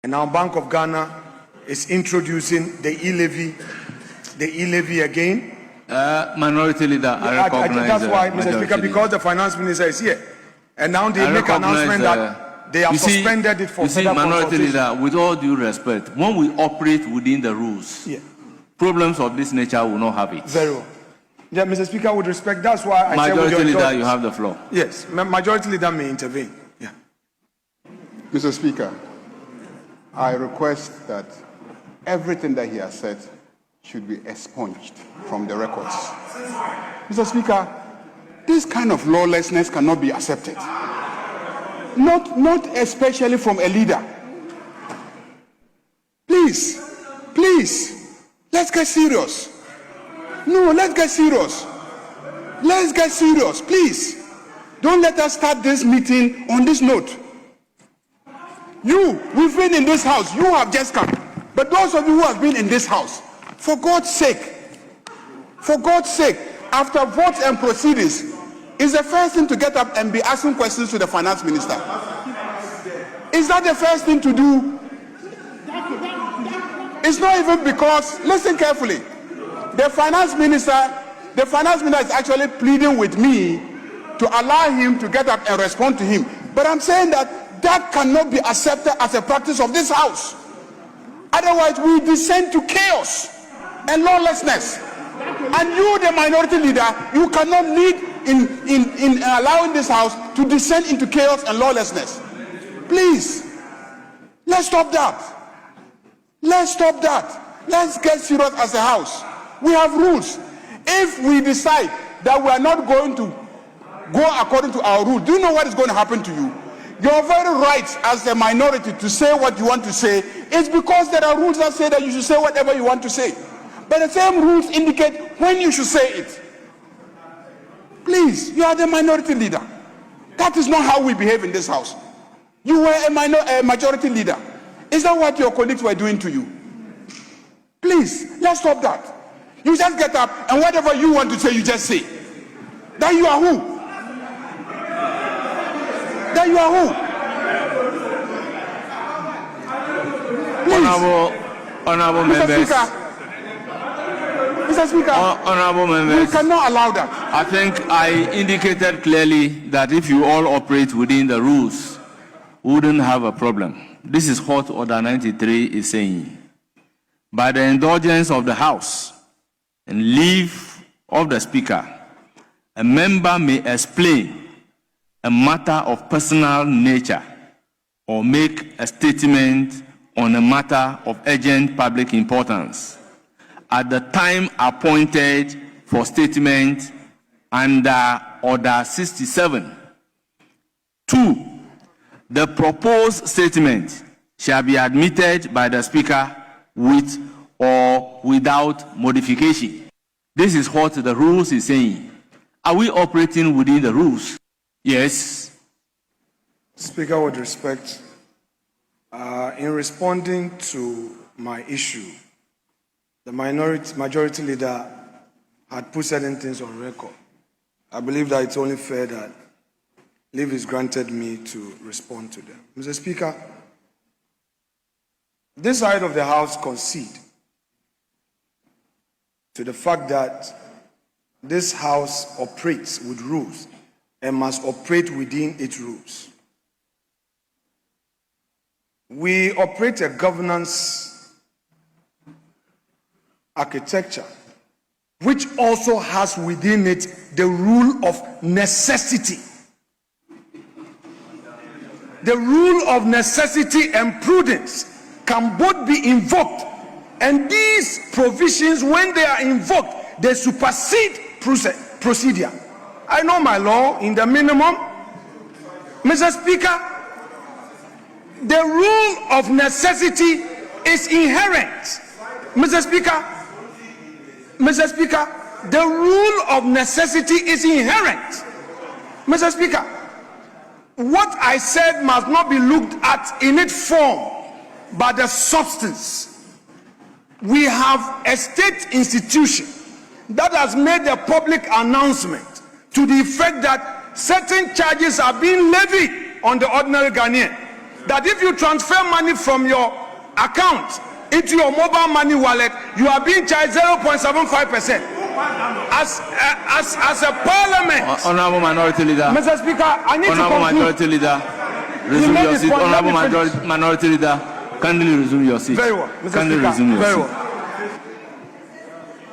And now Bank of Ghana is introducing the e-levy again. Minority Leader, I recognize that's why, Mr. Speaker, because the finance minister is here. And now they make an announcement that they have suspended it for further Minority Leader, with all due respect, when we operate within the rules, problems of this nature will not have it. Very well. Yeah, Mr. Speaker, with respect, that's why I said Majority Leader, you have the floor. Yes, Majority Leader may intervene. Yeah. Mr. Speaker, I request that everything that he has said should be expunged from the records. Mr. Speaker, this kind of lawlessness cannot be accepted. Not especially from a leader. Please, let's get serious. No, let's get serious. Let's get serious, please. Don't let us start this meeting on this note. We've been in this house. You have just come. But those of you who have been in this house, for God's sake, after votes and proceedings, is the first thing to get up and be asking questions to the finance minister. Is that the first thing to do? It's not even because, listen carefully, the finance minister is actually pleading with me to allow him to get up and respond to him. But I'm saying that cannot be accepted as a practice of this house. Otherwise, we descend to chaos and lawlessness. And you, the minority leader, you cannot lead in allowing this house to descend into chaos and lawlessness. Please, let's stop that. Let's get serious as a house. We have rules. If we decide that we are not going to go according to our rules, do you know what is going to happen to you? Your very right as a minority to say what you want to say is because there are rules that say that you should say whatever you want to say. But the same rules indicate when you should say it. Please, you are the minority leader. That is not how we behave in this house. You were a majority leader. Is that what your colleagues were doing to you? Please, let's stop that. You just get up and whatever you want to say, you just say. Then you are who? Please. Honorable members. Mr. Speaker, honorable members, we cannot allow that. I think I indicated clearly that if you all operate within the rules, we wouldn't have a problem. This is what Order 93 is saying. By the indulgence of the House and leave of the Speaker, a member may explain a matter of personal nature or make a statement on a matter of urgent public importance at the time appointed for statement under Order 67. 2. The proposed statement shall be admitted by the Speaker with or without modification. This is what the rules is saying. Are we operating within the rules? Yes. Speaker, with respect, in responding to my issue, the majority leader had put certain things on record. I believe that it's only fair that leave is granted me to respond to them. Mr. Speaker, this side of the House concede to the fact that this House operates with rules and must operate within its rules. We operate a governance architecture which also has within it the rule of necessity. The rule of necessity and prudence can both be invoked, and these provisions, when they are invoked, they supersede procedure. I know my law in the minimum. Mr. Speaker, the rule of necessity is inherent. Mr. Speaker, the rule of necessity is inherent. Mr. Speaker, what I said must not be looked at in its form, but the substance. We have a state institution that has made a public announcement to the effect that certain charges are being levied on the ordinary Ghanaian. that if you transfer money from your account into your mobile money wallet, you are being charged 0.75%. As a parliament, Honorable Minority Leader, Mr. Speaker, I need Honorable to conclude. Minority Leader, resume your seat. Honorable Minority Leader, kindly resume your seat. Very well, Mr. Kindly Speaker. resume your Very seat. well.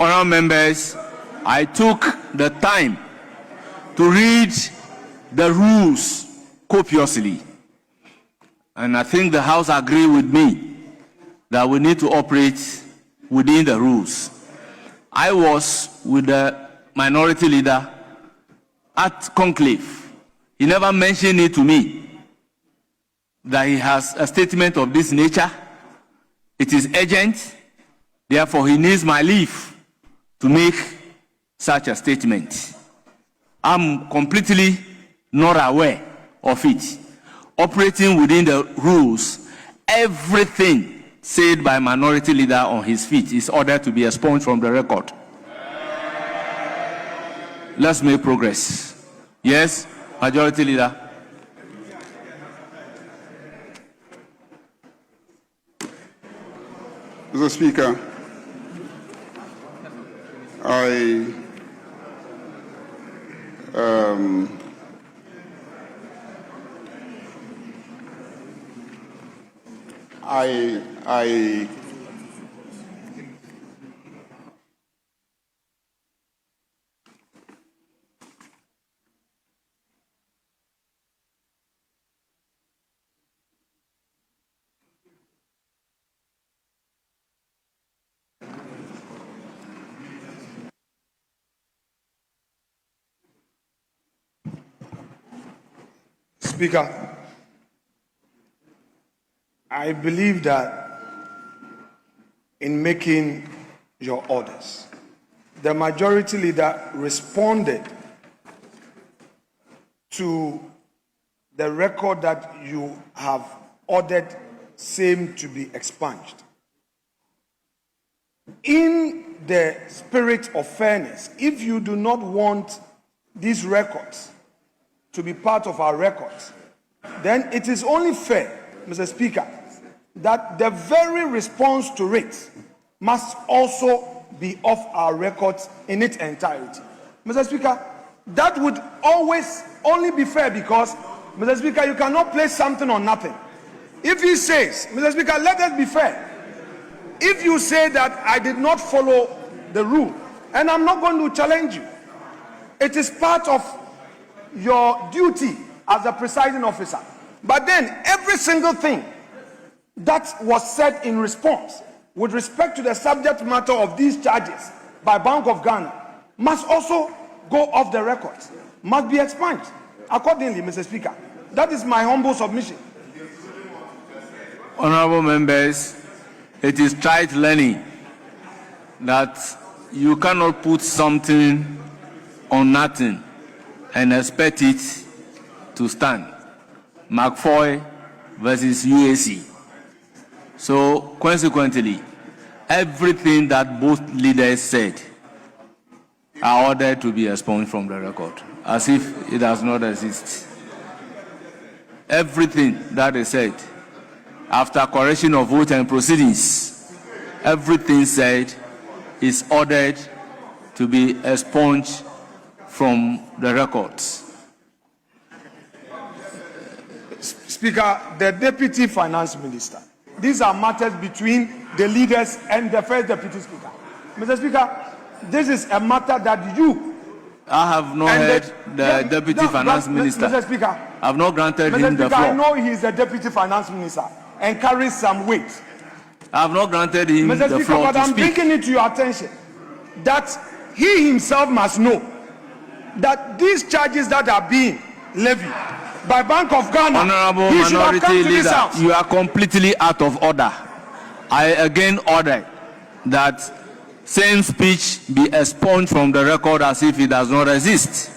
Honorable members, I took the time to read the rules copiously, and I think the House agree with me that we need to operate within the rules. I was with the Minority Leader at conclave. He never mentioned it to me that he has a statement of this nature. It is urgent, therefore he needs my leave to make such a statement. I'm completely not aware of it. Operating within the rules, everything said by Minority Leader on his feet is ordered to be expunged from the record. Let's make progress. Yes, Majority Leader. Mr. Speaker, Speaker, I believe that in making your orders, the Majority Leader responded to the record that you have ordered same to be expunged. In the spirit of fairness, if you do not want these records to be part of our records, then it is only fair, Mr. Speaker, that the very response to it must also be off our records in its entirety. Mr. Speaker, that would always only be fair because, Mr. Speaker, you cannot place something on nothing. If he says, Mr. Speaker, let us be fair. If you say that I did not follow the rule, and I'm not going to challenge you, it is part of your duty as a presiding officer. But then every single thing that was said in response with respect to the subject matter of these charges by Bank of Ghana must also go off the records, must be expunged accordingly, Mr. Speaker. That is my humble submission. Honorable members, it is trite learning that you cannot put something on nothing and expect it to stand. McFoy versus UAC. So consequently, everything that both leaders said are ordered to be expunged from the record, as if it does not exist. Everything that they said, after correction of vote and proceedings, everything said is ordered to be expunged from the records. Speaker, the Deputy Finance Minister, these are matters between the leaders and the first Deputy Speaker. Mr. Speaker, this is a matter that you... I have not heard the Deputy Finance Minister. Mr. Speaker, I have not granted Mr. him the Speaker, floor. I know he is the Deputy Finance Minister and carries some weight. I have not granted him Mr. the Speaker, floor but to I'm speak. bringing it to your attention that he himself must know that these charges that are being levied by Bank of Ghana, Honorable he should have come Minority to this Leader, house. you are completely out of order. I again order that same speech be expunged from the record as if it does not exist.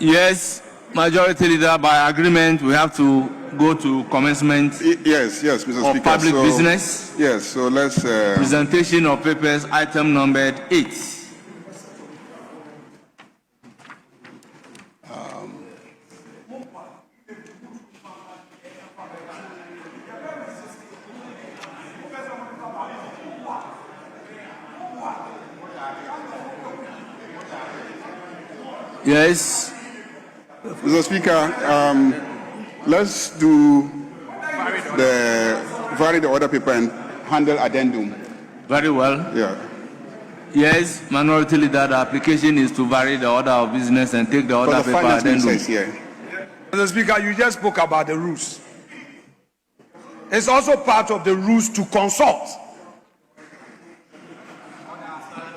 Yes, Majority Leader, by agreement, we have to go to commencement Yes, Mr. of Speaker. public business. Yes, so let's... Presentation of papers, item numbered 8. Yes. Mr. Speaker, let's vary the order paper and handle addendum. Very well. Yeah. Yes, Minority Leader, the application is to vary the order of business and take the order paper addendum. Mr. Speaker, you just spoke about the rules. It's also part of the rules to consult.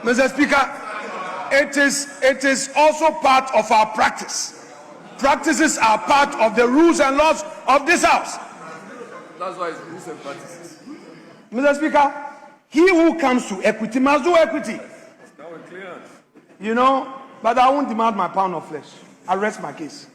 Mr. Speaker, it is also part of our practice. Practices are part of the rules and laws of this House. That's why it's rules and practices. Mr. Speaker, he who comes to equity must do equity. Now we're clear. You know, but I won't demand my pound of flesh. I rest my case.